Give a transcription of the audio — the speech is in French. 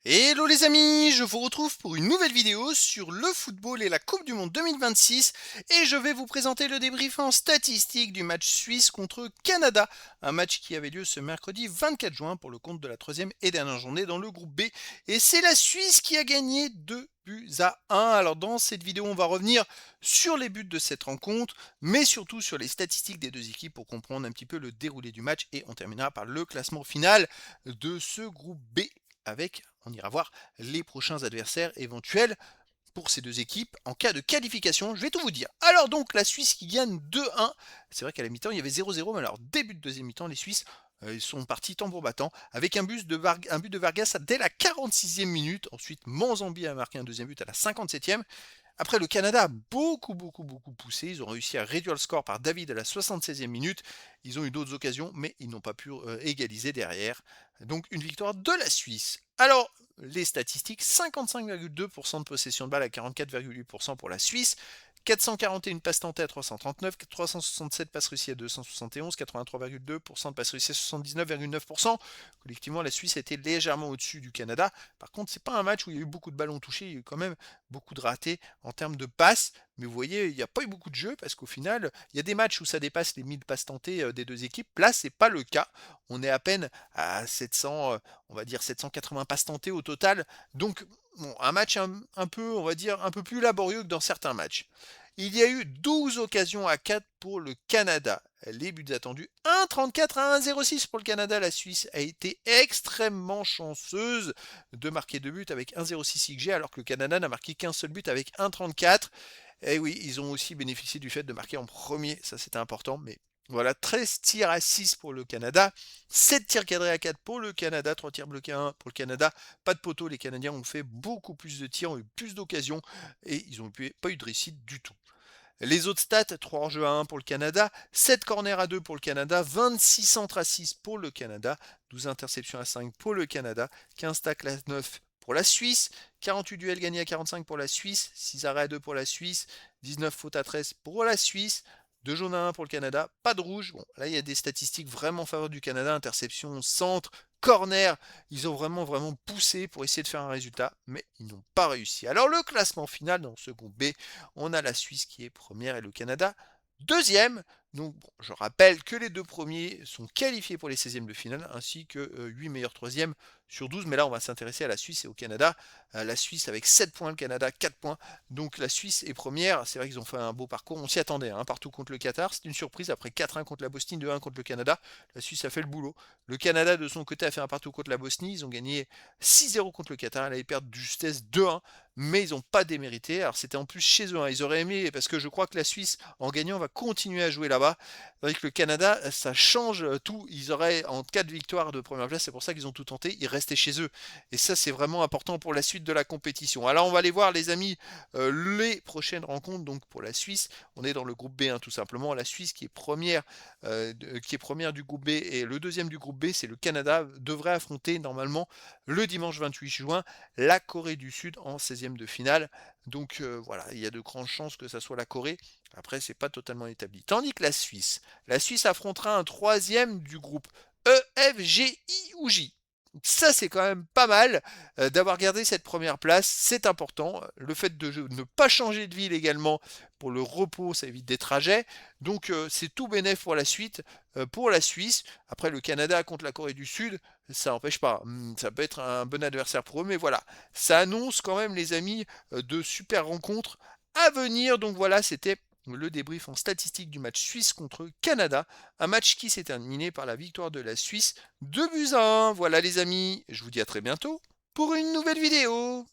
Hello les amis, je vous retrouve pour une nouvelle vidéo sur le football et la Coupe du Monde 2026 et je vais vous présenter le débrief en statistique du match Suisse contre Canada, un match qui avait lieu ce mercredi 24 juin pour le compte de la troisième et dernière journée dans le groupe B et c'est la Suisse qui a gagné 2-1. Alors dans cette vidéo on va revenir sur les buts de cette rencontre mais surtout sur les statistiques des deux équipes pour comprendre un petit peu le déroulé du match et on terminera par le classement final de ce groupe B avec, on ira voir les prochains adversaires éventuels pour ces deux équipes en cas de qualification. Je vais tout vous dire. Alors donc la Suisse qui gagne 2-1. C'est vrai qu'à la mi-temps il y avait 0-0, mais alors début de deuxième mi-temps, les Suisses ils sont partis tambour battant avec un but de Vargas dès la 46e minute. Ensuite, Manzambi a marqué un deuxième but à la 57e. Après, le Canada a beaucoup poussé. Ils ont réussi à réduire le score par David à la 76e minute. Ils ont eu d'autres occasions, mais ils n'ont pas pu égaliser derrière. Donc, une victoire de la Suisse. Alors, les statistiques, 55,2% de possession de balle à 44,8% pour la Suisse. 441 passes tentées à 339, 367 passes réussies à 271, 83,2% de passes réussies à 79,9%. Collectivement, la Suisse a été légèrement au-dessus du Canada. Par contre, c'est pas un match où il y a eu beaucoup de ballons touchés, il y a eu quand même beaucoup de ratés en termes de passes. Mais vous voyez, il n'y a pas eu beaucoup de jeux parce qu'au final, il y a des matchs où ça dépasse les 1000 passes tentées des deux équipes. Là, c'est pas le cas. On est à peine à 700, on va dire 780 passes tentées au total. Donc, bon, un match un peu, on va dire, un peu plus laborieux que dans certains matchs. Il y a eu 12 occasions à 4 pour le Canada. Les buts attendus 1,34 à 1,06 pour le Canada. La Suisse a été extrêmement chanceuse de marquer deux buts avec 1,06 XG alors que le Canada n'a marqué qu'un seul but avec 1,34. Et oui, ils ont aussi bénéficié du fait de marquer en premier, ça c'était important, mais voilà, 13 tirs à 6 pour le Canada, 7 tirs cadrés à 4 pour le Canada, 3 tirs bloqués à 1 pour le Canada, pas de poteau, les Canadiens ont fait beaucoup plus de tirs, ont eu plus d'occasions et ils n'ont pas eu de réussite du tout. Les autres stats, 3 hors-jeux à 1 pour le Canada, 7 corners à 2 pour le Canada, 26 centres à 6 pour le Canada, 12 interceptions à 5 pour le Canada, 15 tacles à 9 pour la Suisse, 48 duels gagnés à 45 pour la Suisse, 6 arrêts à 2 pour la Suisse, 19 fautes à 13 pour la Suisse, 2 jaunes à 1 pour le Canada, pas de rouge. Bon, là, il y a des statistiques vraiment favorables du Canada, interception, centre, corner. Ils ont vraiment poussé pour essayer de faire un résultat, mais ils n'ont pas réussi. Alors, le classement final dans ce groupe B, on a la Suisse qui est première et le Canada deuxième. Donc, bon, je rappelle que les deux premiers sont qualifiés pour les 16e de finale, ainsi que 8 meilleurs troisièmes sur 12. Mais là, on va s'intéresser à la Suisse et au Canada. La Suisse avec 7 points, le Canada 4 points. Donc la Suisse est première. C'est vrai qu'ils ont fait un beau parcours. On s'y attendait, hein, partout contre le Qatar. C'est une surprise. Après 4-1 contre la Bosnie, 2-1 contre le Canada, la Suisse a fait le boulot. Le Canada, de son côté, a fait un partout contre la Bosnie. Ils ont gagné 6-0 contre le Qatar. Elle avait perdu de justesse 2-1, mais ils n'ont pas démérité. Alors c'était en plus chez eux, hein. Ils auraient aimé, parce que je crois que la Suisse, en gagnant, va continuer à jouer là-bas. Avec le Canada, ça change tout. Ils auraient, en cas de victoire de première place, c'est pour ça qu'ils ont tout tenté, ils restaient chez eux. Et ça, c'est vraiment important pour la suite de la compétition. Alors on va aller voir, les amis, les prochaines rencontres. Donc pour la Suisse, on est dans le groupe B, hein, tout simplement. La Suisse qui est première du groupe B et le deuxième du groupe B, c'est le Canada, devrait affronter normalement le dimanche 28 juin la Corée du Sud en 16e de finale. Donc voilà, il y a de grandes chances que ça soit la Corée. Après, c'est pas totalement établi. Tandis que la Suisse affrontera un troisième du groupe E, F, G, I ou J. Ça, c'est quand même pas mal d'avoir gardé cette première place. C'est important. Le fait de ne pas changer de ville également pour le repos, ça évite des trajets. Donc, c'est tout bénéf pour la suite, pour la Suisse. Après, le Canada contre la Corée du Sud, ça n'empêche pas. Ça peut être un bon adversaire pour eux. Mais voilà, ça annonce quand même, les amis, de super rencontres à venir. Donc voilà, c'était le débrief en statistique du match Suisse contre Canada, un match qui s'est terminé par la victoire de la Suisse 2-1. Voilà les amis, je vous dis à très bientôt pour une nouvelle vidéo.